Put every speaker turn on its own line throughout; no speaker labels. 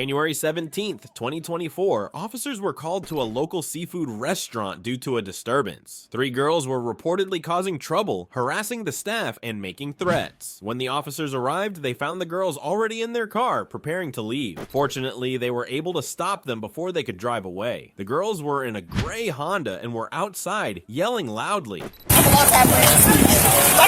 January 17th, 2024, officers were called to a local seafood restaurant due to a disturbance. 3 girls were reportedly causing trouble, harassing the staff, and making threats. When the officers arrived, they found the girls already in their car, preparing to leave. Fortunately, they were able to stop them before they could drive away. The girls were in a gray Honda and were outside, yelling loudly.
Like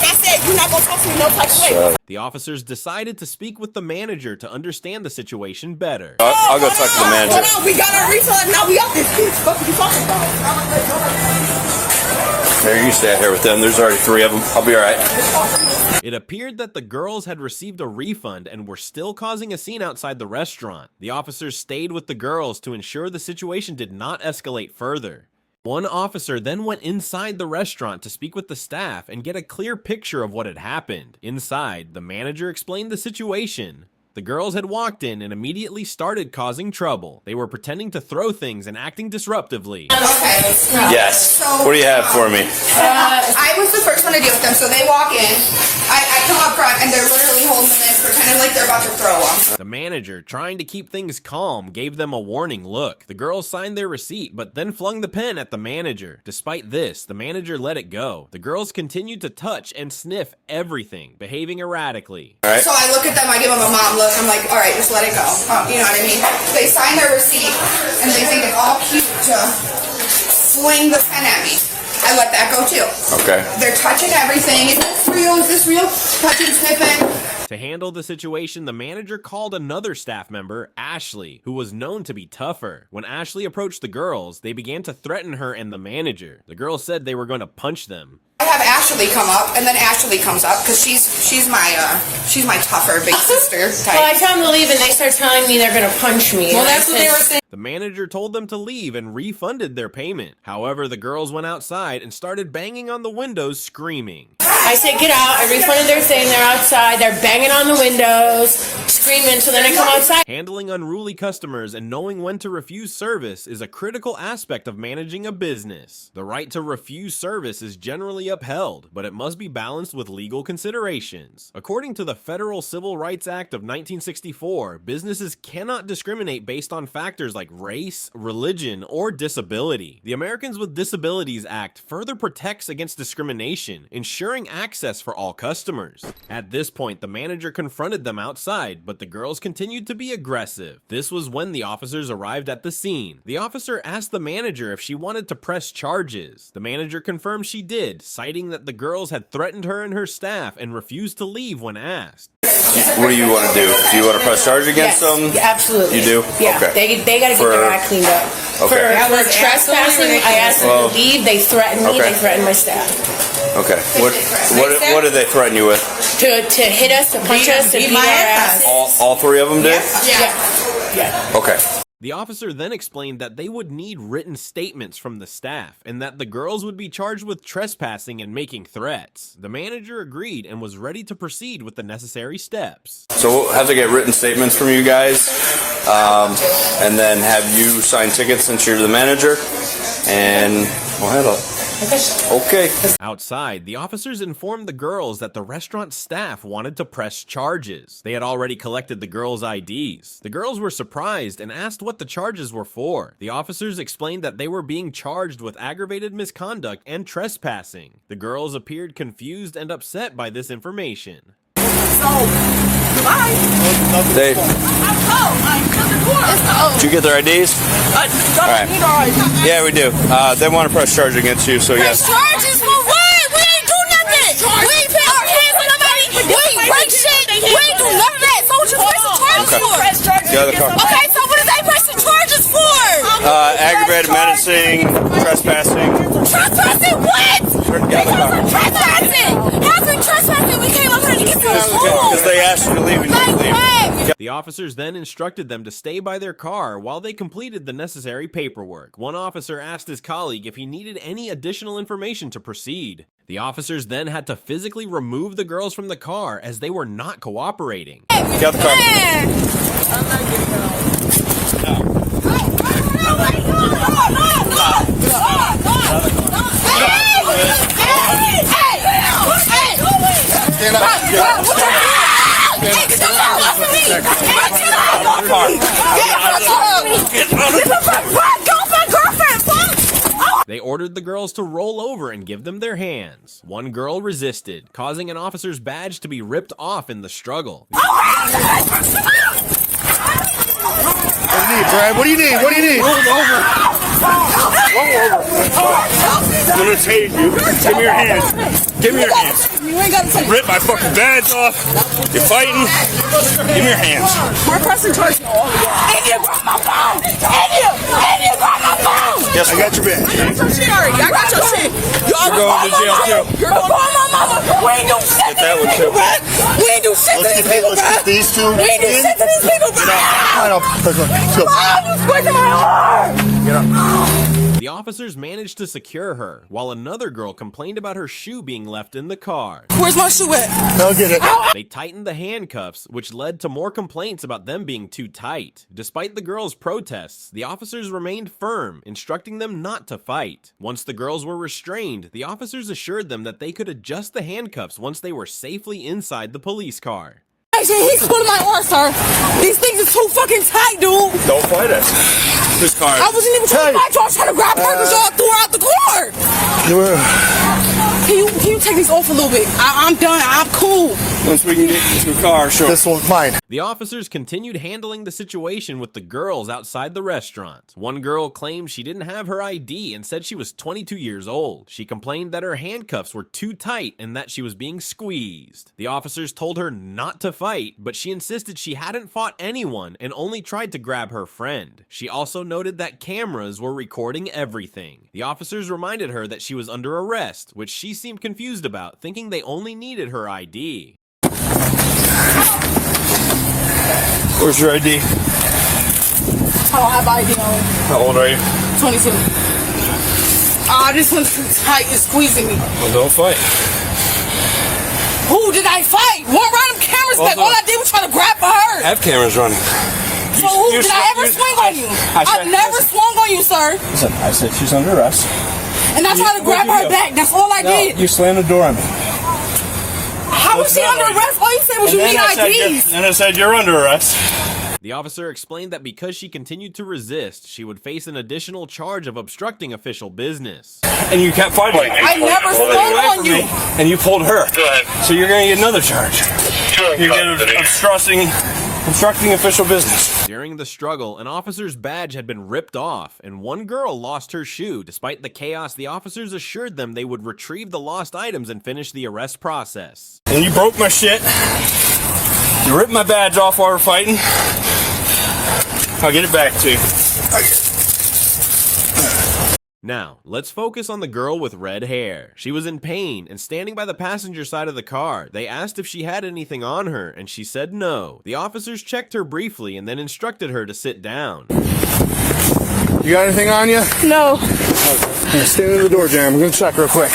I said, you're not gonna talk to me no type of way.
The officers decided to speak with the manager to understand the situation better.
I'll go talk to the manager.
Hold on, we got our refund, now we up this bitch. What are you talking about?
Here, you can stay out here with them. There's already 3 of them. I'll be alright.
It appeared that the girls had received a refund and were still causing a scene outside the restaurant. The officers stayed with the girls to ensure the situation did not escalate further. One officer then went inside the restaurant to speak with the staff and get a clear picture of what had happened. Inside, the manager explained the situation. The girls had walked in and immediately started causing trouble. They were pretending to throw things and acting disruptively.
Okay.
Yes. What do you have for me?
I was the first one to deal with them, so they walk in. I come up front, and they're literally holding them in, pretending like they're about to throw them.
The manager, trying to keep things calm, gave them a warning look. The girls signed their receipt, but then flung the pen at the manager. Despite this, the manager let it go. The girls continued to touch and sniff everything, behaving erratically.
All right.
So I look at them, I give them a mom look, I'm like, all right, just let it go. You know what I mean? They sign their receipt, and they think it's all cute to fling the pen at me. I let that go too.
Okay.
They're touching everything. Is this real? Is this real? Touching, sniffing.
To handle the situation, the manager called another staff member, Ashley, who was known to be tougher. When Ashley approached the girls, they began to threaten her and the manager. The girls said they were going to punch them.
I have Ashley come up, and then Ashley comes up because she's my tougher big sister type.
Well, I tell them to leave, and they start telling me they're gonna punch me.
Well, that's what they were saying.
The manager told them to leave and refunded their payment. However, the girls went outside and started banging on the windows, screaming.
I said, get out. I refunded their thing. They're outside. They're banging on the windows, screaming. So then I come outside.
Handling unruly customers and knowing when to refuse service is a critical aspect of managing a business. The right to refuse service is generally upheld, but it must be balanced with legal considerations. According to the Federal Civil Rights Act of 1964, businesses cannot discriminate based on factors like race, religion, or disability. The Americans with Disabilities Act further protects against discrimination, ensuring access for all customers. At this point, the manager confronted them outside, but the girls continued to be aggressive. This was when the officers arrived at the scene. The officer asked the manager if she wanted to press charges. The manager confirmed she did, citing that the girls had threatened her and her staff and refused to leave when asked.
What do you want to do? Do you want to press charge against them?
Yeah, absolutely.
You do?
Yeah.
Okay.
They got to get their act cleaned up.
Okay.
For trespassing, I asked them to leave. They threatened me.
Okay.
They threatened my staff.
Okay. What did they threaten you with?
To hit us, to punch us, to beat our asses.
All 3 of them did?
Yeah.
Okay.
The officer then explained that they would need written statements from the staff and that the girls would be charged with trespassing and making threats. The manager agreed and was ready to proceed with the necessary steps.
So we'll have to get written statements from you guys, and then have you sign tickets since you're the manager, and we'll handle it. Okay.
Outside, the officers informed the girls that the restaurant staff wanted to press charges. They had already collected the girls' IDs. The girls were surprised and asked what the charges were for. The officers explained that they were being charged with aggravated misconduct and trespassing. The girls appeared confused and upset by this information.
Did you get their IDs? All right. Yeah, we do. They want to press charge against you, so yes.
Charges for what? We ain't do nothing. We ain't put our hands on nobody. We ain't break shit. We ain't do none of that. So what you pressing charges for?
Get out of the car.
Okay, so what are they pressing charges for?
Aggravated menacing, trespassing.
Trespassing what?
Get out of the car.
Trespassing. How's it trespassing? We came over here to get some food.
Because they asked you to leave and you didn't leave.
The officers then instructed them to stay by their car while they completed the necessary paperwork. One officer asked his colleague if he needed any additional information to proceed. The officers then had to physically remove the girls from the car as they were not cooperating.
Get out the car.
Stand up. This is my girlfriend, fuck!
They ordered the girls to roll over and give them their hands. One girl resisted, causing an officer's badge to be ripped off in the struggle.
What do you need, Brad? What do you need? What do you need? Roll over. I'm gonna tase you. Give me your hands. Give me your hands.
You ain't gotta take
Rip my fucking badge off. You're fighting. Give me your hands.
my person charged me all of y'all. And you got my phone! And you got my phone!
Yes, I got your badge.
I got your shit already. I got your shit. You're
going to jail too.
You're going to my mama. We ain't do shit to
that
these
one
people,
too.
bruh. We ain't do shit to these people,
Let's
bruh.
get these two.
We ain't do shit to these people, bruh.
I don't. Let's go.
Oh, you squishing my arm.
Get up.
The officers managed to secure her, while another girl complained about her shoe being left in the car.
Where's my shoe at?
I'll get it.
They tightened the handcuffs, which led to more complaints about them being too tight. Despite the girls' protests, the officers remained firm, instructing them not to fight. Once the girls were restrained, the officers assured them that they could adjust the handcuffs once they were safely inside the police car.
Actually, he's pulling my arm, sir. These things are too fucking tight, dude.
Don't fight us. This car.
I wasn't even trying to fight you. I was trying to grab Perkins y'all threw her out the car. Can you take these off a little bit? I'm done. I'm cool.
Once we can get into the car, sure. This one's mine.
The officers continued handling the situation with the girls outside the restaurant. One girl claimed she didn't have her ID and said she was 22 years old. She complained that her handcuffs were too tight and that she was being squeezed. The officers told her not to fight, but she insisted she hadn't fought anyone and only tried to grab her friend. She also noted that cameras were recording everything. The officers reminded her that she was under arrest, which she seemed confused about, thinking they only needed her ID.
Where's your ID?
I don't have ID on.
How old are you?
22. This one's too tight. It's squeezing me.
Well, don't fight.
Who did I fight? One random camera's back. All I did was try to grab for her.
Have cameras running.
So who did I ever swing on you? I've never swung on you, sir.
Listen, I said she's under arrest.
And I tried to grab her back. That's all I did.
You slammed the door on me.
How was she under arrest? All you said was you need IDs.
And I said you're under arrest.
The officer explained that because she continued to resist, she would face an additional charge of obstructing official business.
And you kept fighting.
I never swung on you.
And you pulled her. So you're going to get another charge. You're going to obstructing official business.
During the struggle, an officer's badge had been ripped off, and one girl lost her shoe. Despite the chaos, the officers assured them they would retrieve the lost items and finish the arrest process.
And you broke my shit. You ripped my badge off while we're fighting. I'll get it back to you.
Now, let's focus on the girl with red hair. She was in pain and standing by the passenger side of the car. They asked if she had anything on her, and she said no. The officers checked her briefly and then instructed her to sit down.
You got anything on you?
No.
Okay. Stand in the door jam. I'm going to check real quick.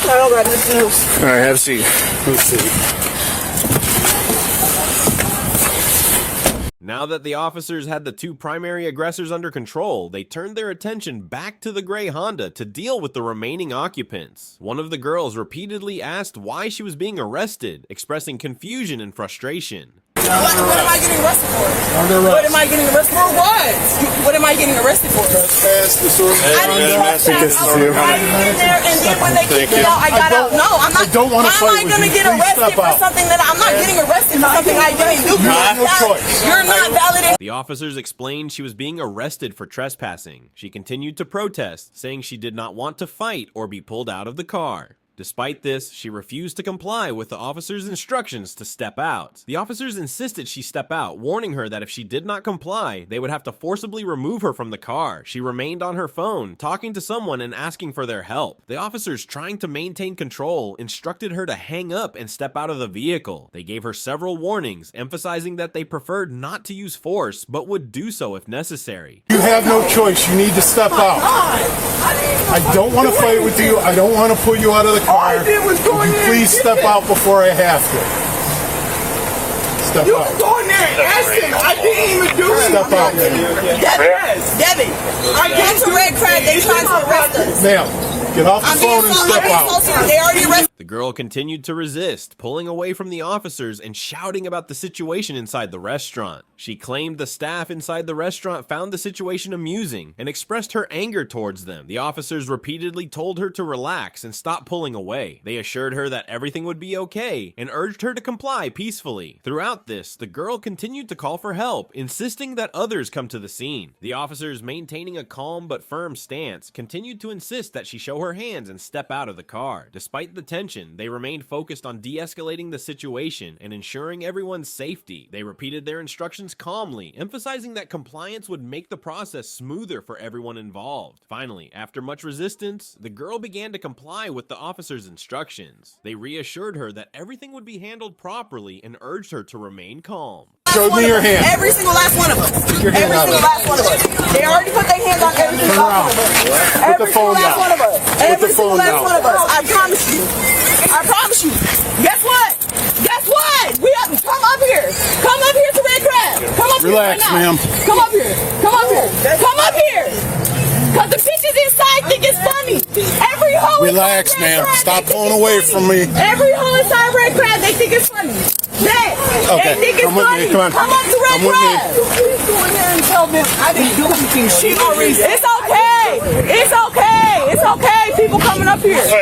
I don't got nothing else.
All right, have a seat. Have a seat.
Now that the officers had the two primary aggressors under control, they turned their attention back to the gray Honda to deal with the remaining occupants. One of the girls repeatedly asked why she was being arrested, expressing confusion and frustration.
What am I getting arrested for?
Under arrest.
What am I getting arrested for? What? What am I getting arrested for?
Trespass, disorderly
I didn't trespass. I was riding in there, and then when they kicked me out, I got out. No, I'm not.
don't wanna
How am I
fight with
going to
you.
get
Please
arrested
step
for
out.
something that I'm not getting arrested for something I didn't do?
You have no choice.
You're not validating.
The officers explained she was being arrested for trespassing. She continued to protest, saying she did not want to fight or be pulled out of the car. Despite this, she refused to comply with the officers' instructions to step out. The officers insisted she step out, warning her that if she did not comply, they would have to forcibly remove her from the car. She remained on her phone, talking to someone and asking for their help. The officers, trying to maintain control, instructed her to hang up and step out of the vehicle. They gave her several warnings, emphasizing that they preferred not to use force, but would do so if necessary.
You have no choice. You need to step out. I don't want to fight with you. I don't want to pull you out of the car.
All I did was go in there.
Please step out before I have to. Step out.
Go in there and ask him. I didn't even do it.
Step out, man.
Devin, I get to red card. They trying to arrest us.
Ma'am,
Get off the phone and step out.
They already arrested.
The girl continued to resist, pulling away from the officers and shouting about the situation inside the restaurant. She claimed the staff inside the restaurant found the situation amusing and expressed her anger towards them. The officers repeatedly told her to relax and stop pulling away. They assured her that everything would be okay and urged her to comply peacefully. Throughout this, the girl continued to call for help, insisting that others come to the scene. The officers, maintaining a calm but firm stance, continued to insist that she show her hands and step out of the car. Despite the tension, they remained focused on de-escalating the situation and ensuring everyone's safety. They repeated their instructions calmly, emphasizing that compliance would make the process smoother for everyone involved. Finally, after much resistance, the girl began to comply with the officers' instructions. They reassured her that everything would be handled properly and urged her to remain calm.
Show me your hand.
Every single last one of us. Every single last one of us. They already put their hands on every single last one of us. Every single last one of us. Every single last one of us. I promise you. I promise you. Guess what? Guess what? We have to come up here. Come up here to Red Crab. Come up
Relax,
here. Right
ma'am.
Come up here. Come up here. Come up here. Because the bitches inside think it's funny. Every hoe
Relax, ma'am. Stop pulling away from me.
Every hoe inside Red Crab, they think it's funny.
Okay,
They think it's
come with
funny.
me. Come on.
Come up to Red
Come with me.
Crab. Please go in there and tell them I didn't do anything. It's okay. It's okay. It's okay. People coming up here. It's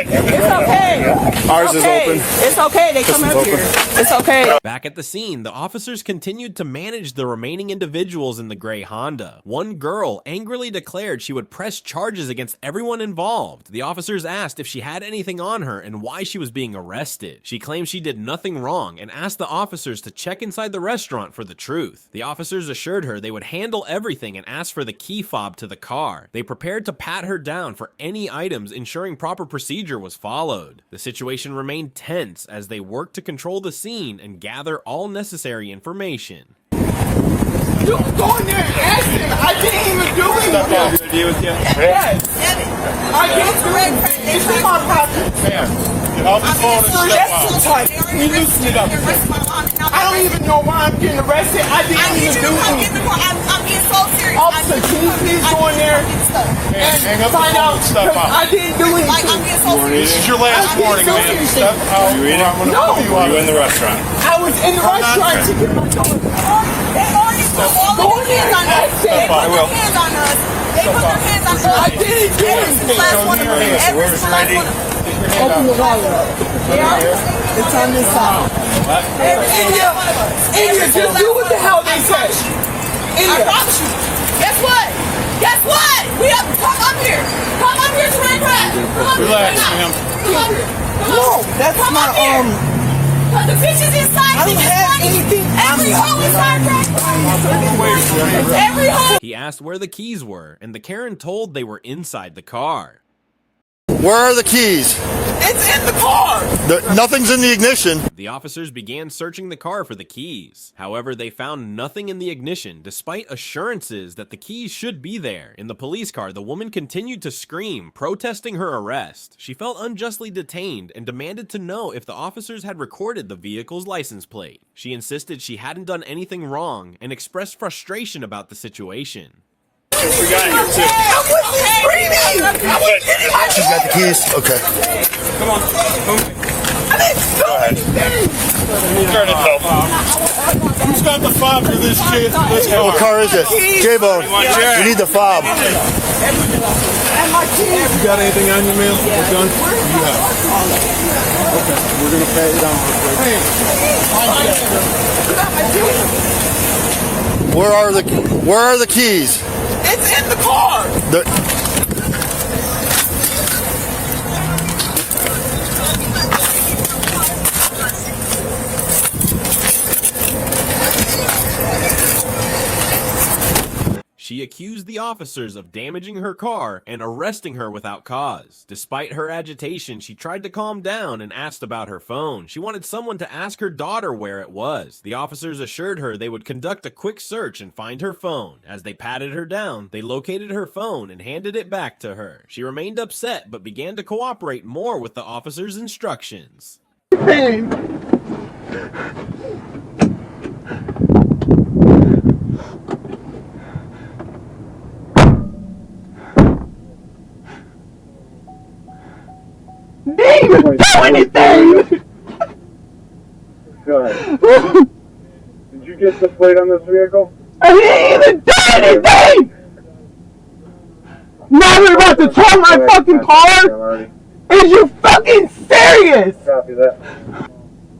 okay.
Ours is open.
It's okay. They come up here. It's okay.
Back at the scene, the officers continued to manage the remaining individuals in the gray Honda. One girl angrily declared she would press charges against everyone involved. The officers asked if she had anything on her and why she was being arrested. She claimed she did nothing wrong and asked the officers to check inside the restaurant for the truth. The officers assured her they would handle everything and asked for the key fob to the car. They prepared to pat her down for any items, ensuring proper procedure was followed. The situation remained tense as they worked to control the scene and gather all necessary information.
You go in there and ask him. I didn't even do anything.
Deal with you?
Yes. I didn't do anything. This is my property. Ma'am, get off the phone and step out. That's too tight. You loosen it up. I don't even know why I'm getting arrested. I didn't even do anything.
I'm being so serious.
Officer, can you please go in there and find out? I didn't do anything.
I'm being so serious.
This is your last warning, man. Step out.
You reading?
I'm gonna pull you out.
You in the restaurant?
I was in the restaurant to get my door.
They already put all of their hands on us. They put their hands on us. They put their hands on us.
I didn't do anything.
Every single last one of us.
Open the wallet up. It's on this side. India, just do what the hell they say.
I promise you. Guess what? Guess what? We have to come up here. Come up here to Red Crab. Come up
Relax,
here.
ma'am.
Come up here.
No, that's
Come
not
up here. Because the bitches inside
I don't
think it's
have
funny.
anything.
Every hoe inside Red Crab. Every hoe.
He asked where the keys were, and the Karen told they were inside the car.
Where are the keys?
It's in the car.
Nothing's in the ignition.
The officers began searching the car for the keys. However, they found nothing in the ignition, despite assurances that the keys should be there. In the police car, the woman continued to scream, protesting her arrest. She felt unjustly detained and demanded to know if the officers had recorded the vehicle's license plate. She insisted she hadn't done anything wrong and expressed frustration about the situation.
We got here too.
She's got the keys. Okay.
Come on. Go ahead. Turn it up.
Who's got the fob for this kid? Let's go.
What car is it? J-Bone. We need the fob.
You got anything on you, ma'am? A gun? You have. Okay, we're gonna pat you down real quick.
Where are the keys?
It's in the car.
She accused the officers of damaging her car and arresting her without cause. Despite her agitation, she tried to calm down and asked about her phone. She wanted someone to ask her daughter where it was. The officers assured her they would conduct a quick search and find her phone. As they patted her down, they located her phone and handed it back to her. She remained upset but began to cooperate more with the officers' instructions.
Didn't even do anything!
Go ahead. Did you get the plate on this vehicle?
I didn't even do anything! Now you're about to tow my fucking car? Is you fucking serious?
Copy that.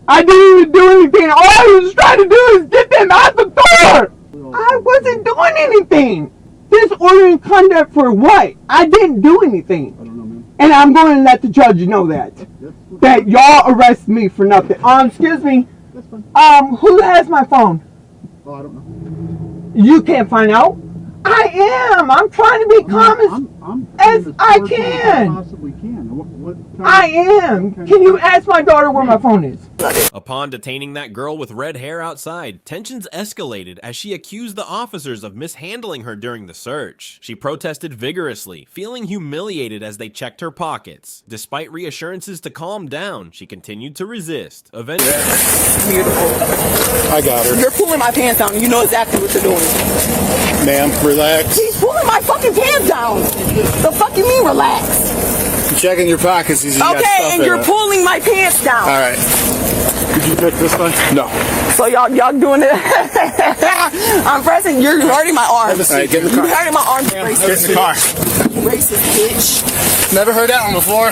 I didn't even do anything. All I was trying to do is get them out the door. I wasn't doing anything. Disordering conduct for what? I didn't do anything.
I don't know, man.
And I'm going to let the judge know that. That y'all arrest me for nothing. Excuse me.
That's fine.
Who has my phone?
Oh, I don't know.
You can't find out? I am. I'm trying to be calm as I can.
Possibly can.
I am. Can you ask my daughter where my phone is?
Upon detaining that girl with red hair outside, tensions escalated as she accused the officers of mishandling her during the search. She protested vigorously, feeling humiliated as they checked her pockets. Despite reassurances to calm down, she continued to resist. Eventually,
I got her.
You're pulling my pants down and you know exactly what you're doing.
Ma'am, relax.
He's pulling my fucking pants down. The fuck you mean relax?
I'm checking your pockets. You got
Okay,
stuff
and
in
you're
it.
pulling my pants down.
All right. Did you pick this one? No.
So y'all doing it. I'm pressing. You're hurting my arm.
All right, get in the car.
You're hurting my arm.
Get in the car.
Racist bitch.
Never heard that one before.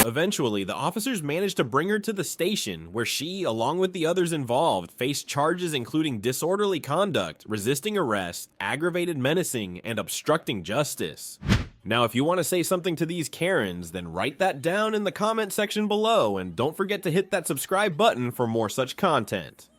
Eventually, the officers managed to bring her to the station, where she, along with the others involved, faced charges including disorderly conduct, resisting arrest, aggravated menacing, and obstructing justice. Now, if you want to say something to these Karens, then write that down in the comment section below, and don't forget to hit that subscribe button for more such content.